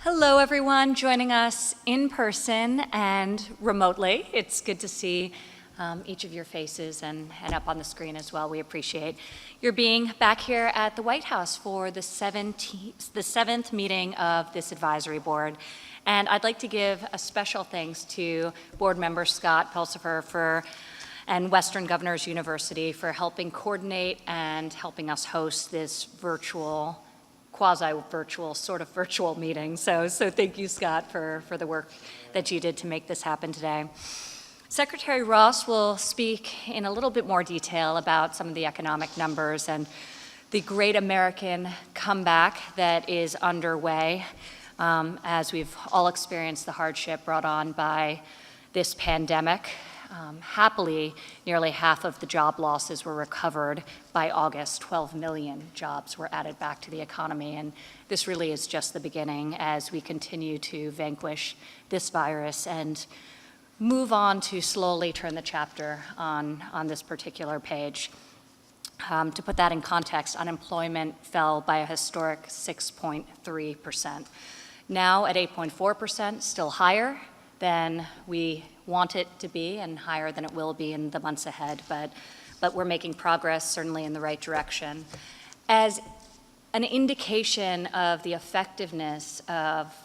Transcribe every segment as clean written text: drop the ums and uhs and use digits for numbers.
Hello, everyone joining us in person and remotely. It's good to see each of your faces and up on the screen as well. We appreciate your being back here at the White House for the seventh meeting of this advisory board. And I'd like to give a special thanks to board member Scott Pulsifer and Western Governors University for helping coordinate and helping us host this virtual quasi-virtual, sort of virtual meeting. So thank you, Scott, for the work that you did to make this happen today. Secretary Ross will speak in a little bit more detail about some of the economic numbers and the great American comeback that is underway as we've all experienced the hardship brought on by this pandemic. Happily, nearly half of the job losses were recovered by August. 12 million jobs were added back to the economy, and this really is just the beginning as we continue to vanquish this virus and move on to slowly turn the chapter on this particular page. To put that in context, unemployment fell by a historic 6.3%. Now at 8.4%, still higher than we want it to be and higher than it will be in the months ahead, but we're making progress, certainly in the right direction. As an indication of the effectiveness of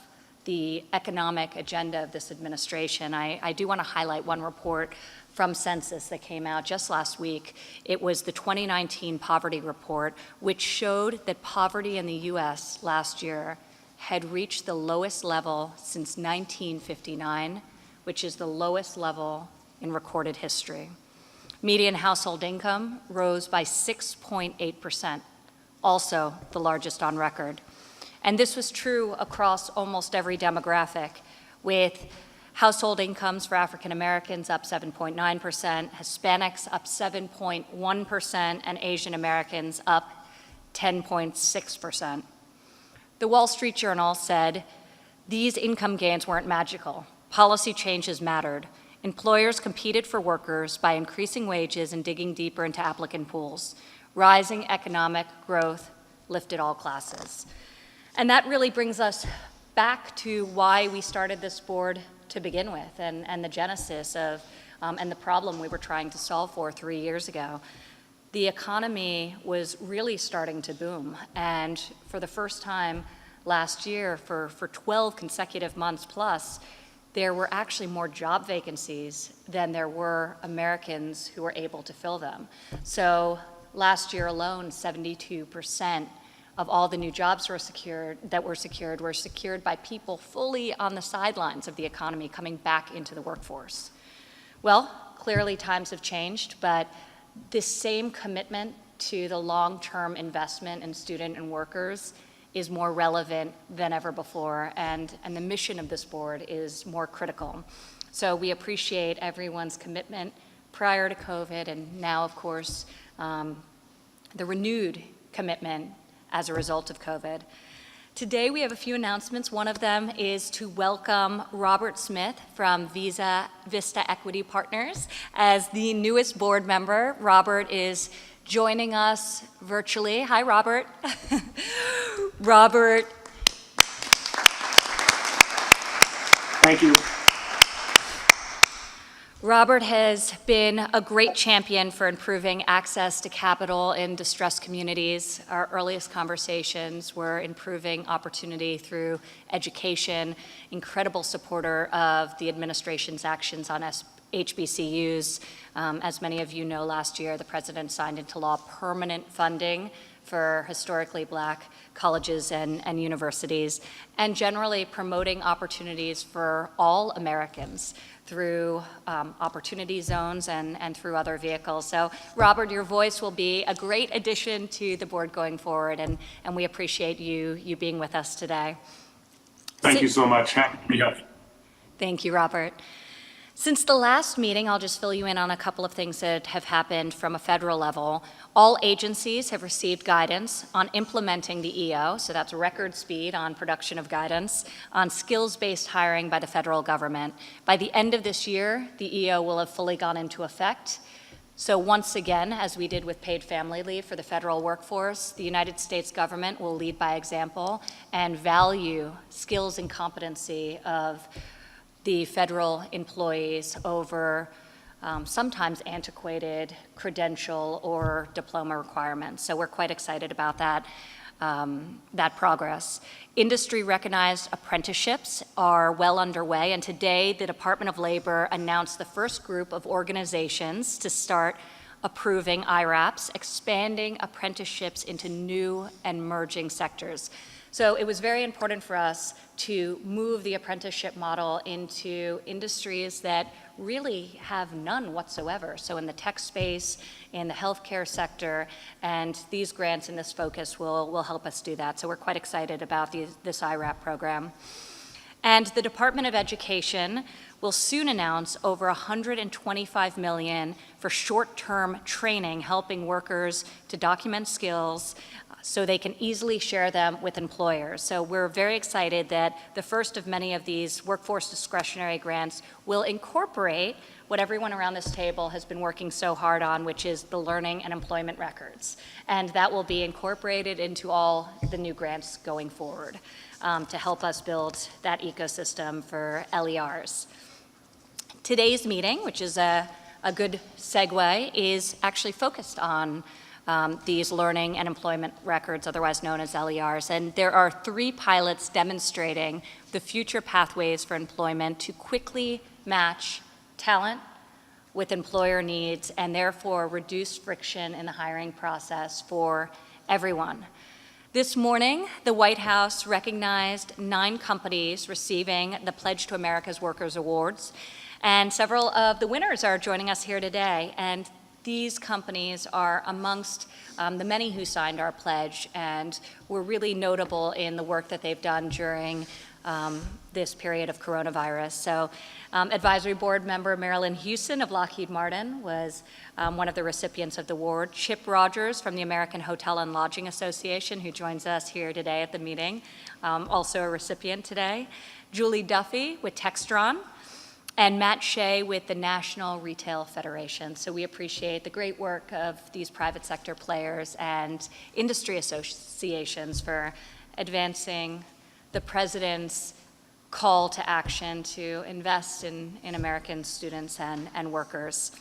the economic agenda of this administration, I do want to highlight one report from Census that came out just last week. It was the 2019 poverty report, which showed that poverty in the US last year had reached the lowest level since 1959, which is the lowest level in recorded history. Median household income rose by 6.8%, also the largest on record. And this was true across almost every demographic, with household incomes for African Americans up 7.9%, Hispanics up 7.1%, and Asian Americans up 10.6%. The Wall Street Journal said, "These income gains weren't magical. Policy changes mattered. Employers competed for workers by increasing wages and digging deeper into applicant pools. Rising economic growth lifted all classes." And that really brings us back to why we started this board to begin with, and the genesis of, and the problem we were trying to solve for 3 years ago. The economy was really starting to boom, and for the first time last year, for 12 consecutive months plus, there were actually more job vacancies than there were Americans who were able to fill them. So last year alone, 72% of all the new jobs were secured by people fully on the sidelines of the economy coming back into the workforce. Well, clearly times have changed, but this same commitment to the long-term investment in student and workers is more relevant than ever before, and the mission of this board is more critical. So we appreciate everyone's commitment prior to COVID, and now, of course, the renewed commitment as a result of COVID. Today we have a few announcements. One of them is to welcome Robert Smith from Vista Equity Partners as the newest board member. Robert is joining us virtually. Hi, Robert. Robert. Thank you. Robert has been a great champion for improving access to capital in distressed communities. Our earliest conversations were improving opportunity through education, incredible supporter of the administration's actions on HBCUs. As many of you know, last year the president signed into law permanent funding for historically Black colleges and universities, and generally promoting opportunities for all Americans through opportunity zones and through other vehicles. So Robert, your voice will be a great addition to the board going forward, and we appreciate you being with us today. Thank you so much. Happy to be here. Thank you, Robert. Since the last meeting, I'll just fill you in on a couple of things that have happened from a federal level. All agencies have received guidance on implementing the EO, so that's record speed on production of guidance, on skills-based hiring by the federal government. By the end of this year, the EO will have fully gone into effect. So once again, as we did with paid family leave for the federal workforce, the United States government will lead by example and value skills and competency of the federal employees over sometimes antiquated credential or diploma requirements. So we're quite excited about that. That progress. Industry-recognized apprenticeships are well underway, and today the Department of Labor announced the first group of organizations to start approving IRAPs, expanding apprenticeships into new and emerging sectors. So it was very important for us to move the apprenticeship model into industries that really have none whatsoever. So in the tech space, in the healthcare sector, and these grants and this focus will help us do that. So we're quite excited about this IRAP program. And the Department of Education will soon announce over $125 million for short-term training, helping workers to document skills so they can easily share them with employers. So we're very excited that the first of many of these workforce discretionary grants will incorporate what everyone around this table has been working so hard on, which is the learning and employment records. And that will be incorporated into all the new grants going forward to help us build that ecosystem for LERs. Today's meeting, which is a good segue, is actually focused on these learning and employment records, otherwise known as LERs. And there are 3 pilots demonstrating the future pathways for employment to quickly match talent with employer needs and therefore reduce friction in the hiring process for everyone. This morning, the White House recognized 9 companies receiving the Pledge to America's Workers Awards, and several of the winners are joining us here today. And these companies are amongst the many who signed our pledge and were really notable in the work that they've done during this period of coronavirus. So Advisory Board member Marilyn Houston of Lockheed Martin was one of the recipients of the award. Chip Rogers from the American Hotel and Lodging Association, who joins us here today at the meeting, also a recipient today. Julie Duffy with Textron, and Matt Shea with the National Retail Federation. So we appreciate the great work of these private sector players and industry associations for advancing the President's call to action to invest in American students and workers.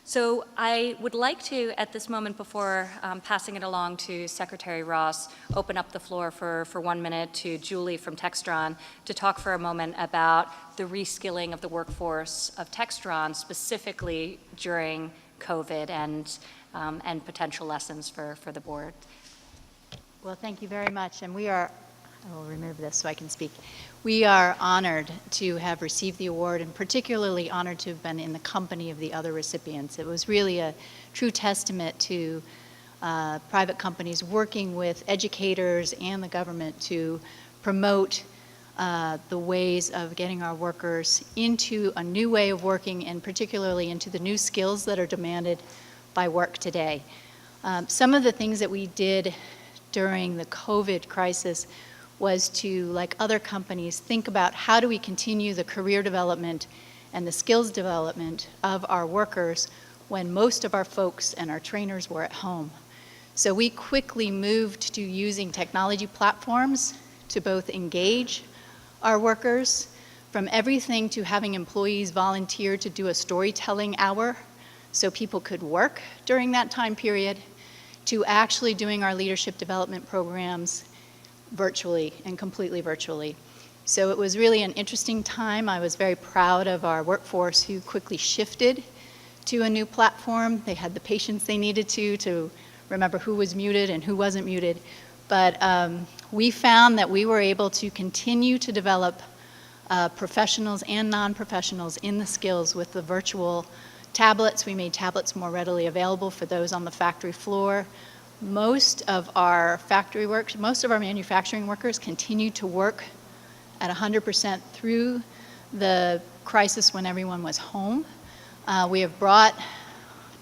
So I would like to, at this moment before passing it along to Secretary Ross, open up the floor for 1 minute to Julie from Textron to talk for a moment about the reskilling of the workforce of Textron, specifically during COVID and potential lessons for the board. Well, thank you very much. And I will remove this so I can speak. We are honored to have received the award and particularly honored to have been in the company of the other recipients. It was really a true testament to private companies working with educators and the government to promote the ways of getting our workers into a new way of working and particularly into the new skills that are demanded by work today. Some of the things that we did during the COVID crisis was to, like other companies, think about how do we continue the career development and the skills development of our workers when most of our folks and our trainers were at home. So we quickly moved to using technology platforms to both engage our workers, from everything to having employees volunteer to do a storytelling hour so people could work during that time period, to actually doing our leadership development programs virtually and completely virtually. So it was really an interesting time. I was very proud of our workforce who quickly shifted to a new platform. They had the patience they needed to remember who was muted and who wasn't muted. But we found that we were able to continue to develop professionals and non-professionals in the skills with the virtual tablets. We made tablets more readily available for those on the factory floor. Most of our manufacturing workers continue to work at 100% through the crisis when everyone was home. We have brought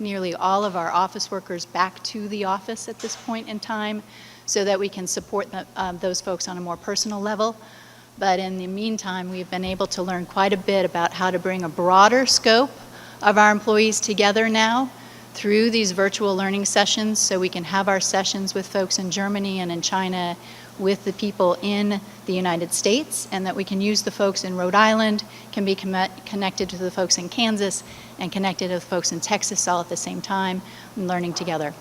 nearly all of our office workers back to the office at this point in time so that we can support those folks on a more personal level. But in the meantime, we've been able to learn quite a bit about how to bring a broader scope of our employees together now through these virtual learning sessions so we can have our sessions with folks in Germany and in China, with the people in the United States, and that we can use the folks in Rhode Island, can be connected to the folks in Kansas, and connected to the folks in Texas all at the same time, and learning together.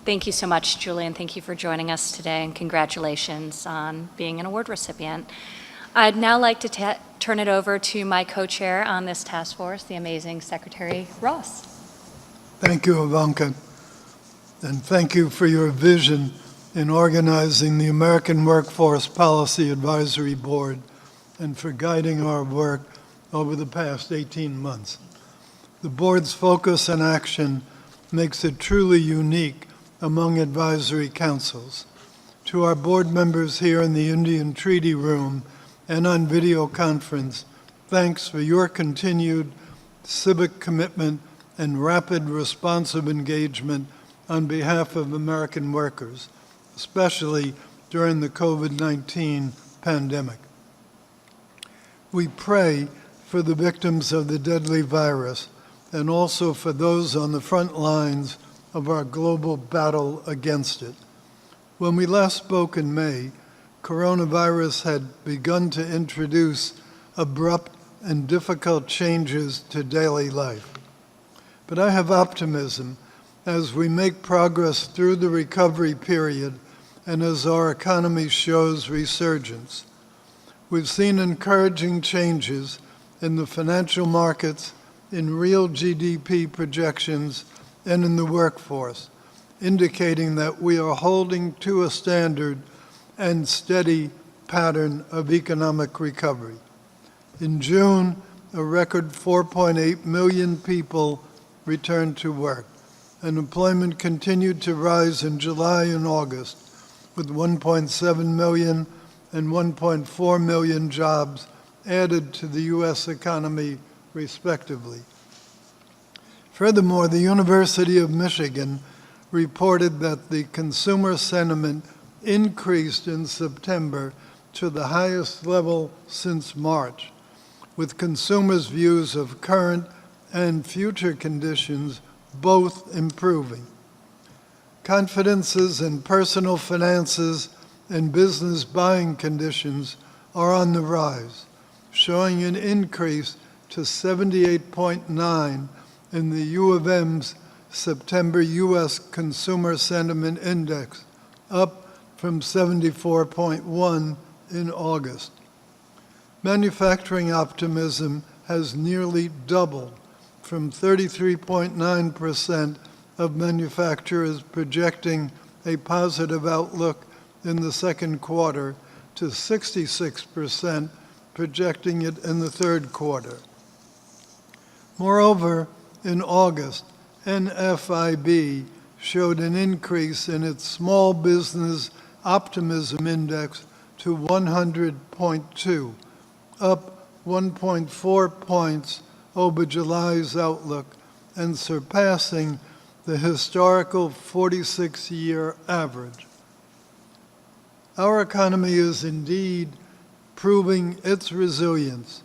Thank you so much, Julian. Thank you for joining us today, and congratulations on being an award recipient. I'd now like to turn it over to my co-chair on this task force, the amazing Secretary Ross. Thank you, Ivanka, and thank you for your vision in organizing the American Workforce Policy Advisory Board and for guiding our work over the past 18 months. The board's focus and action makes it truly unique among advisory councils. To our board members here in the Indian Treaty Room and on video conference, thanks for your continued civic commitment and rapid responsive engagement on behalf of American workers, especially during the COVID-19 pandemic. We pray for the victims of the deadly virus and also for those on the front lines of our global battle against it. When we last spoke in May, coronavirus had begun to introduce abrupt and difficult changes to daily life. But I have optimism as we make progress through the recovery period and as our economy shows resurgence. We've seen encouraging changes in the financial markets, in real GDP projections, and in the workforce, indicating that we are holding to a standard and steady pattern of economic recovery. In June, a record 4.8 million people returned to work. Unemployment continued to rise in July and August, with 1.7 million and 1.4 million jobs added to the U.S. economy, respectively. Furthermore, the University of Michigan reported that the consumer sentiment increased in September to the highest level since March, with consumers' views of current and future conditions both improving. Confidences in personal finances and business buying conditions are on the rise, showing an increase to 78.9 in the U of M's September U.S. Consumer Sentiment Index, up from 74.1 in August. Manufacturing optimism has nearly doubled, from 33.9% of manufacturers projecting a positive outlook in the second quarter to 66% projecting it in the third quarter. Moreover, in August, NFIB showed an increase in its Small Business Optimism Index to 100.2, up 1.4 points over July's outlook and surpassing the historical 46-year average. Our economy is indeed proving its resilience,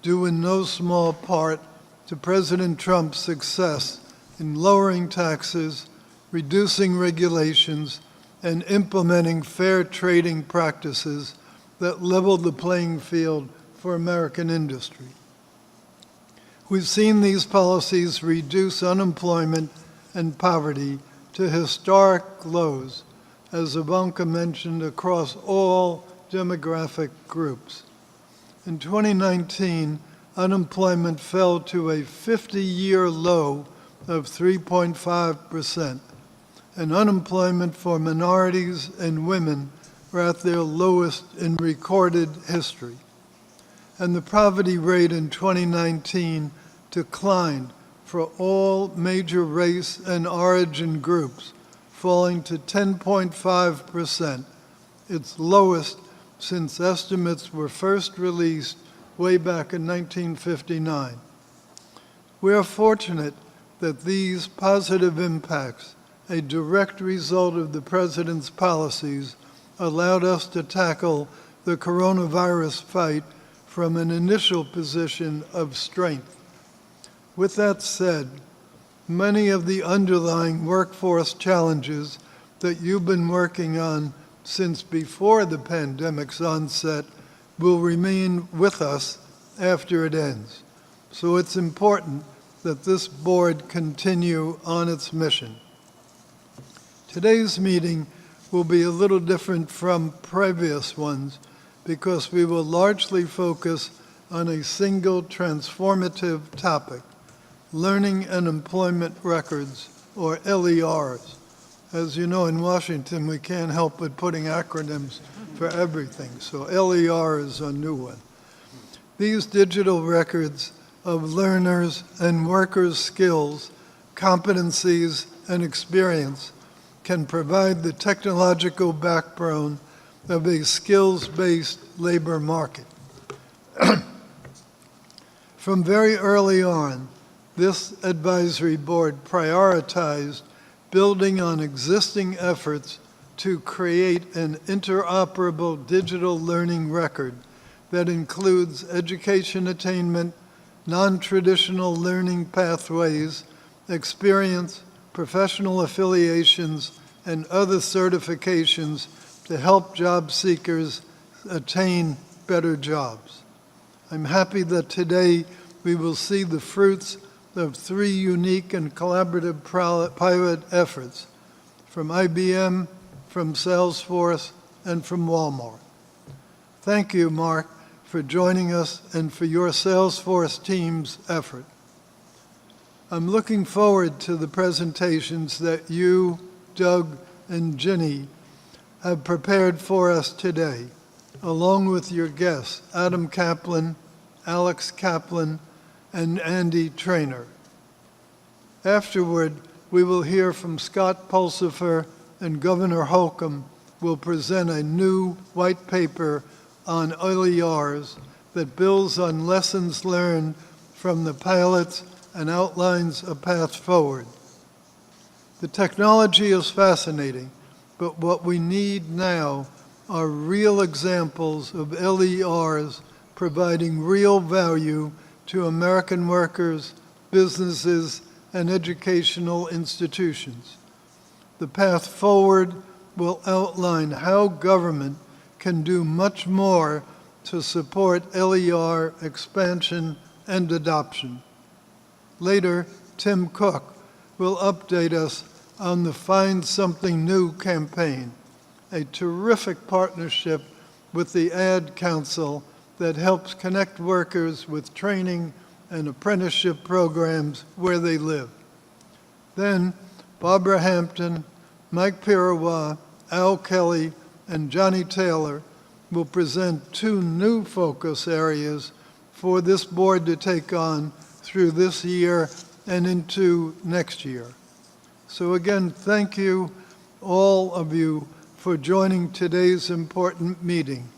due in no small part to President Trump's success in lowering taxes, reducing regulations, and implementing fair trading practices that level the playing field for American industry. We've seen these policies reduce unemployment and poverty to historic lows, as Ivanka mentioned, across all demographic groups. In 2019, unemployment fell to a 50-year low of 3.5%, and unemployment for minorities and women were at their lowest in recorded history. And the poverty rate in 2019 declined for all major race and origin groups, falling to 10.5%, its lowest since estimates were first released way back in 1959. We are fortunate that these positive impacts, a direct result of the President's policies, allowed us to tackle the coronavirus fight from an initial position of strength. With that said, many of the underlying workforce challenges that you've been working on since before the pandemic's onset will remain with us after it ends. So it's important that this board continue on its mission. Today's meeting will be a little different from previous ones because we will largely focus on a single transformative topic, learning and employment records, or LERs. As you know, in Washington, we can't help but putting acronyms for everything, so LER is a new one. These digital records of learners' and workers' skills, competencies, and experience can provide the technological backbone of a skills-based labor market. From very early on, this advisory board prioritized building on existing efforts to create an interoperable digital learning record that includes education attainment, non-traditional learning pathways, experience, professional affiliations, and other certifications to help job seekers attain better jobs. I'm happy that today we will see the fruits of 3 unique and collaborative pilot efforts from IBM, from Salesforce, and from Walmart. Thank you, Mark, for joining us and for your Salesforce team's effort. I'm looking forward to the presentations that you, Doug, and Ginny have prepared for us today, along with your guests, Adam Kaplan, Alex Kaplan, and Andy Trainer. Afterward, we will hear from Scott Pulsifer, and Governor Holcomb will present a new white paper on LERs that builds on lessons learned from the pilots and outlines a path forward. The technology is fascinating, but what we need now are real examples of LERs providing real value to American workers, businesses, and educational institutions. The path forward will outline how government can do much more to support LER expansion and adoption. Later, Tim Cook will update us on the Find Something New campaign, a terrific partnership with the Ad Council that helps connect workers with training and apprenticeship programs where they live. Then, Barbara Hampton, Mike Pirawa, Al Kelly, and Johnny Taylor will present 2 new focus areas for this board to take on through this year and into next year. So again, thank you, all of you, for joining today's important meeting.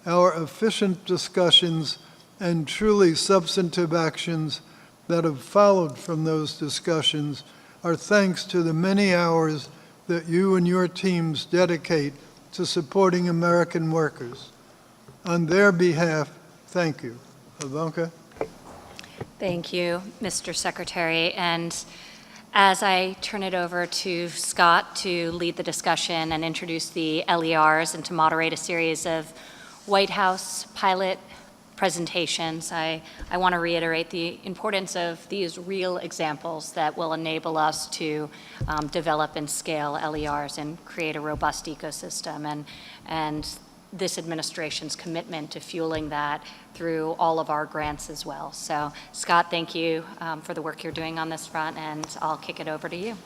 Our efficient discussions and truly substantive actions that have followed from those discussions are thanks to the many hours that you and your teams dedicate to supporting American workers. On their behalf, thank you. Ivanka? Thank you, Mr. Secretary. And as I turn it over to Scott to lead the discussion and introduce the LERs and to moderate a series of White House pilot presentations, I want to reiterate the importance of these real examples that will enable us to develop and scale LERs and create a robust ecosystem. And this administration's commitment to fueling that through all of our grants as well. So Scott, thank you for the work you're doing on this front, and I'll kick it over to you.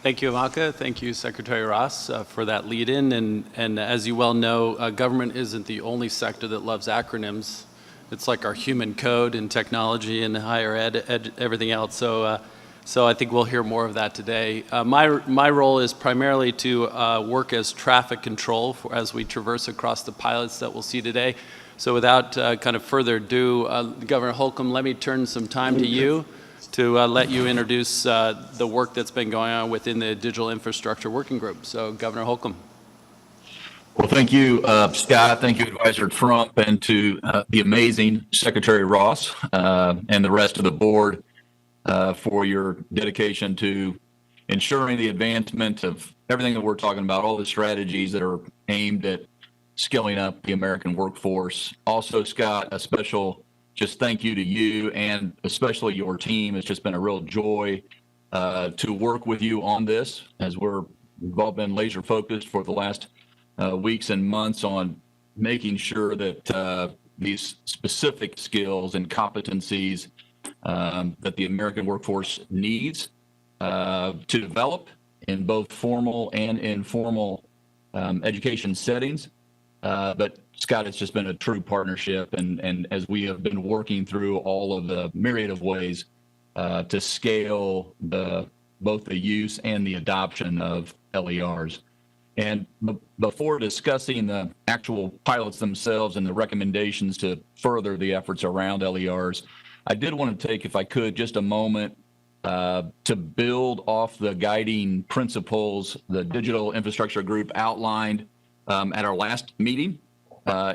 Thank you, Ivanka. Thank you, Secretary Ross, for that lead-in. And as you well know, government isn't the only sector that loves acronyms. It's like our human code in technology and higher ed everything else. So I think we'll hear more of that today. My role is primarily to work as traffic control as we traverse across the pilots that we'll see today. So without kind of further ado, Governor Holcomb, let me turn some time to you to let you introduce the work that's been going on within the Digital Infrastructure Working Group. So Governor Holcomb. Well, thank you, Scott. Thank you, Advisor Trump, and to the amazing Secretary Ross and the rest of the board. for your dedication to ensuring the advancement of everything that we're talking about, all the strategies that are aimed at skilling up the American workforce. Also, Scott, a special just thank you to you and especially your team. It's just been a real joy to work with you on this, as we've all been laser focused for the last weeks and months on making sure that these specific skills and competencies that the American workforce needs to develop in both formal and informal education settings. But Scott, it's just been a true partnership, and as we have been working through all of the myriad of ways to scale both the use and the adoption of LERs. And before discussing the actual pilots themselves and the recommendations to further the efforts around LERs, I did want to take, if I could, just a moment to build off the guiding principles the Digital Infrastructure Group outlined at our last meeting,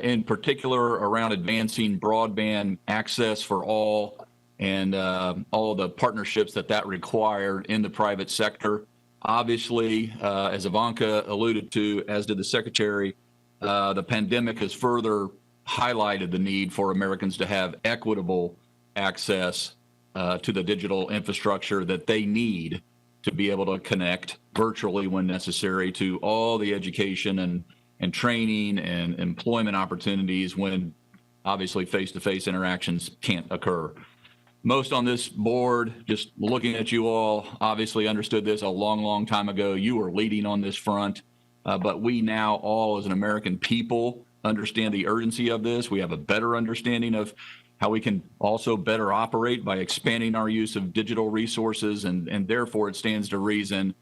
in particular around advancing broadband access for all and all the partnerships that required in the private sector. Obviously, as Ivanka alluded to, as did the Secretary, the pandemic has further highlighted the need for Americans to have equitable access to the digital infrastructure that they need to be able to connect virtually when necessary to all the education and training and employment opportunities when obviously face-to-face interactions can't occur. Most on this board, just looking at you all, obviously understood this a long, long time ago. You were leading on this front, but we now all as an American people understand the urgency of this. We have a better understanding of how we can also better operate by expanding our use of digital resources, and therefore it stands to reason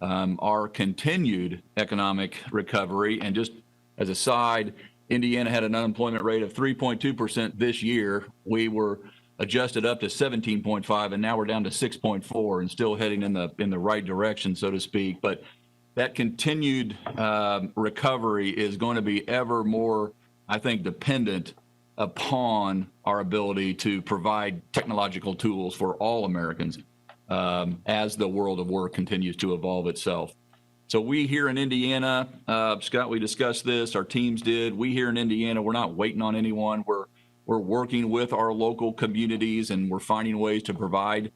our continued economic recovery. And just as a side, Indiana had an unemployment rate of 3.2% this year. We were adjusted up to 17.5, and now we're down to 6.4, and still heading in the right direction, so to speak. But that continued recovery is going to be ever more, I think, dependent upon our ability to provide technological tools for all Americans as the world of work continues to evolve itself. So we here in Indiana, Scott, we discussed this, our teams did. We here in Indiana, we're not waiting on anyone. We're working with our local communities, and we're finding ways to provide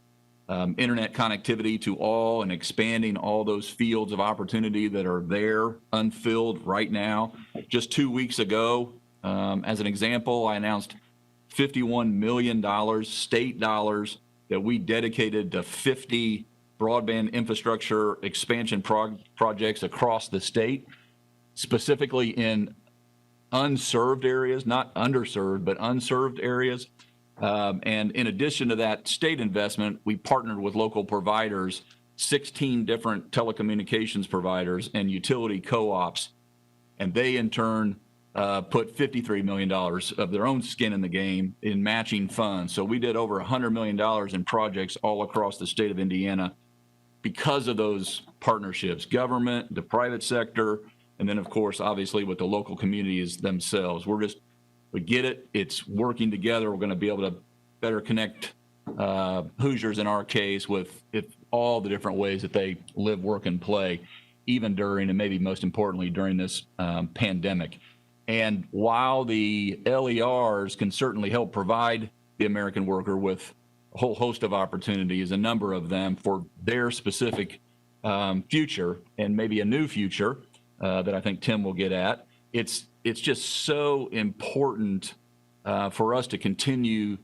internet connectivity to all and expanding all those fields of opportunity that are there unfilled right now. Just 2 weeks ago, as an example, I announced $51 million state dollars that we dedicated to 50 broadband infrastructure expansion projects across the state, specifically in unserved areas, not underserved, but unserved areas. And in addition to that state investment, we partnered with local providers, 16 different telecommunications providers and utility co-ops, and they in turn put $53 million of their own skin in the game in matching funds. So we did over $100 million in projects all across the state of Indiana because of those partnerships, government, the private sector, and then, of course, obviously with the local communities themselves. We get it. It's working together. We're going to be able to better connect Hoosiers, in our case, with all the different ways that they live, work, and play, even during, and maybe most importantly, during this pandemic. And while the LERs can certainly help provide the American worker with a whole host of opportunities, a number of them for their specific future and maybe a new future that I think Tim will get at, it's just so important for us to continue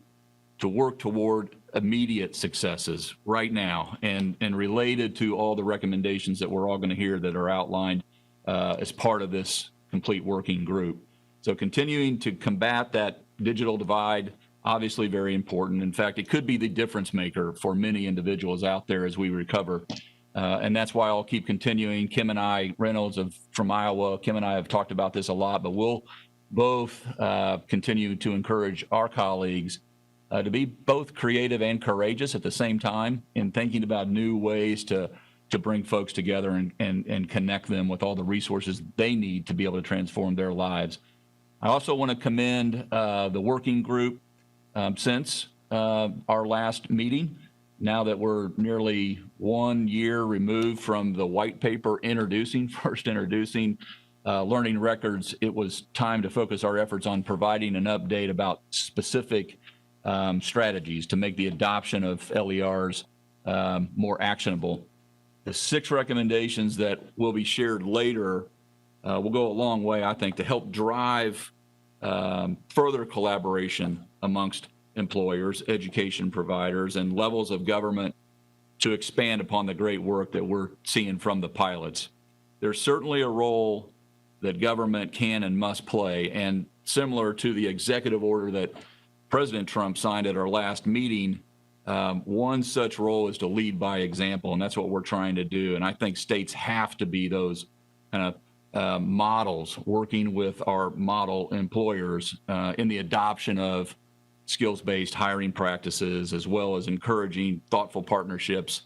to work toward immediate successes right now, and related to all the recommendations that we're all going to hear that are outlined as part of this complete working group. So continuing to combat that digital divide, obviously very important. In fact, it could be the difference maker for many individuals out there as we recover. And that's why I'll keep continuing. Kim and I, Reynolds from Iowa, Kim and I have talked about this a lot, but we'll both continue to encourage our colleagues to be both creative and courageous at the same time in thinking about new ways to bring folks together and connect them with all the resources they need to be able to transform their lives. I also want to commend the working group since our last meeting. now that we're nearly 1 year removed from the white paper first introducing learning records, it was time to focus our efforts on providing an update about specific strategies to make the adoption of LERs more actionable. The 6 recommendations that will be shared later will go a long way, I think, to help drive further collaboration amongst employers, education providers, and levels of government to expand upon the great work that we're seeing from the pilots. There's certainly a role that government can and must play, and similar to the executive order that President Trump signed at our last meeting, one such role is to lead by example, and that's what we're trying to do. And I think states have to be those kind of models, working with our model employers in the adoption of skills-based hiring practices, as well as encouraging thoughtful partnerships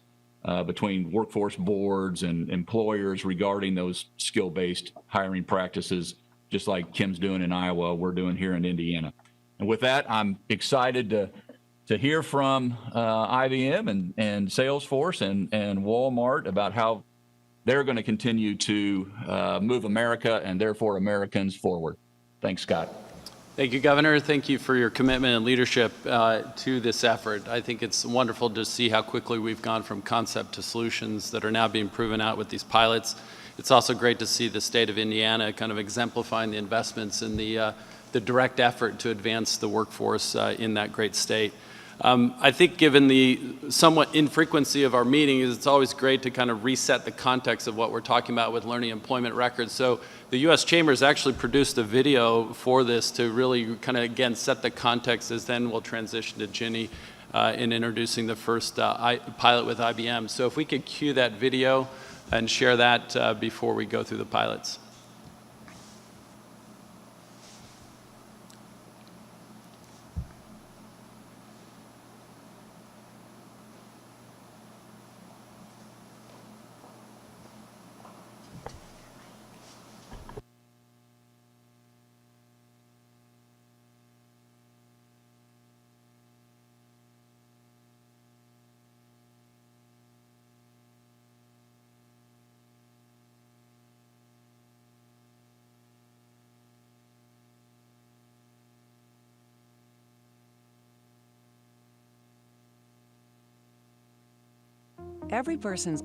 between workforce boards and employers regarding those skill-based hiring practices, just like Kim's doing in Iowa, we're doing here in Indiana. And with that, I'm excited to hear from IBM and Salesforce and Walmart about how they're going to continue to move America and therefore Americans forward. Thanks, Scott. Thank you, Governor. Thank you for your commitment and leadership to this effort. I think it's wonderful to see how quickly we've gone from concept to solutions that are now being proven out with these pilots. It's also great to see the state of Indiana kind of exemplifying the investments in the direct effort to advance the workforce in that great state. I think given the somewhat infrequency of our meetings, it's always great to kind of reset the context of what we're talking about with learning employment records. So the U.S. Chambers actually produced a video for this to really kind of, again, set the context, as then we'll transition to Ginny in introducing the first pilot with IBM. So if we could cue that video and share that before we go through the pilots. Every person's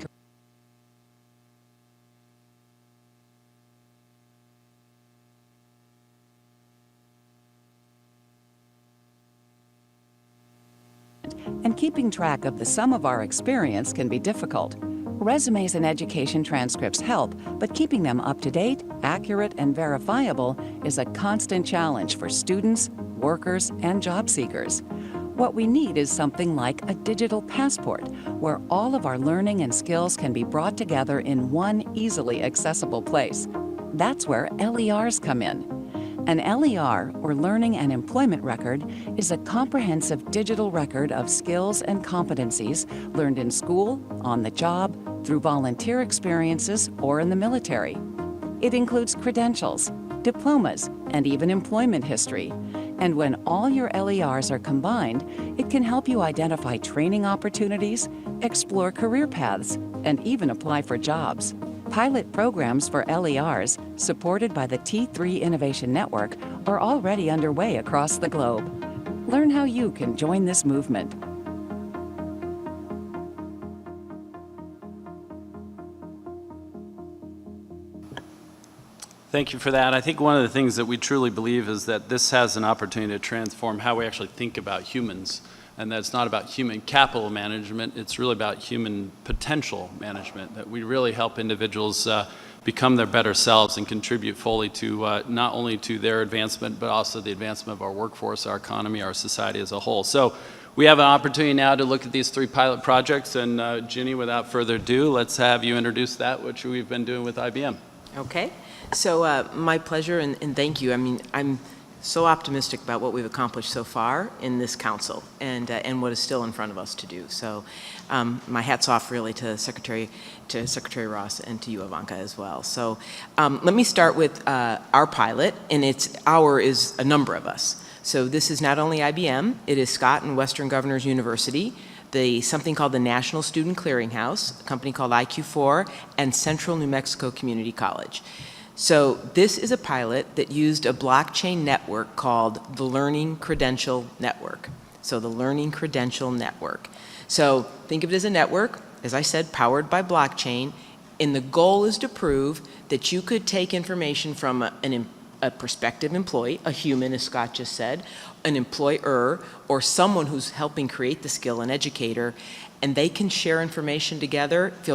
and keeping track of the sum of our experience can be difficult. Resumes and education transcripts help, but keeping them up to date, accurate, and verifiable is a constant challenge for students, workers, and job seekers. What we need is something like a digital passport, where all of our learning and skills can be brought together in one easily accessible place. That's where LERs come in. An LER, or Learning and Employment Record, is a comprehensive digital record of skills and competencies learned in school, on the job, through volunteer experiences, or in the military. It includes credentials, diplomas, and even employment history. And when all your LERs are combined, it can help you identify training opportunities, explore career paths, and even apply for jobs. Pilot programs for LERs, supported by the T3 Innovation Network, are already underway across the globe. Learn how you can join this movement. Thank you for that. I think one of the things that we truly believe is that this has an opportunity to transform how we actually think about humans, and that it's not about human capital management, it's really about human potential management, that we really help individuals become their better selves and contribute fully to not only to their advancement, but also the advancement of our workforce, our economy, our society as a whole. So we have an opportunity now to look at these 3 pilot projects, and Ginny, without further ado, let's have you introduce that, which we've been doing with IBM. Okay, so my pleasure and thank you. I mean, I'm so optimistic about what we've accomplished so far in this council and what is still in front of us to do. So my hat's off really to Secretary Ross and to you, Ivanka, as well. So let me start with our pilot, and our is a number of us. So this is not only IBM, it is Scott and Western Governors University, something called the National Student Clearinghouse, a company called IQ4, and Central New Mexico Community College. So this is a pilot that used a blockchain network called the Learning Credential Network. So the Learning Credential Network. So think of it as a network, as I said, powered by blockchain, and the goal is to prove that you could take information from a prospective employee, a human, as Scott just said, an employer, or someone who's helping create the skill, an educator, and they can share information together, feel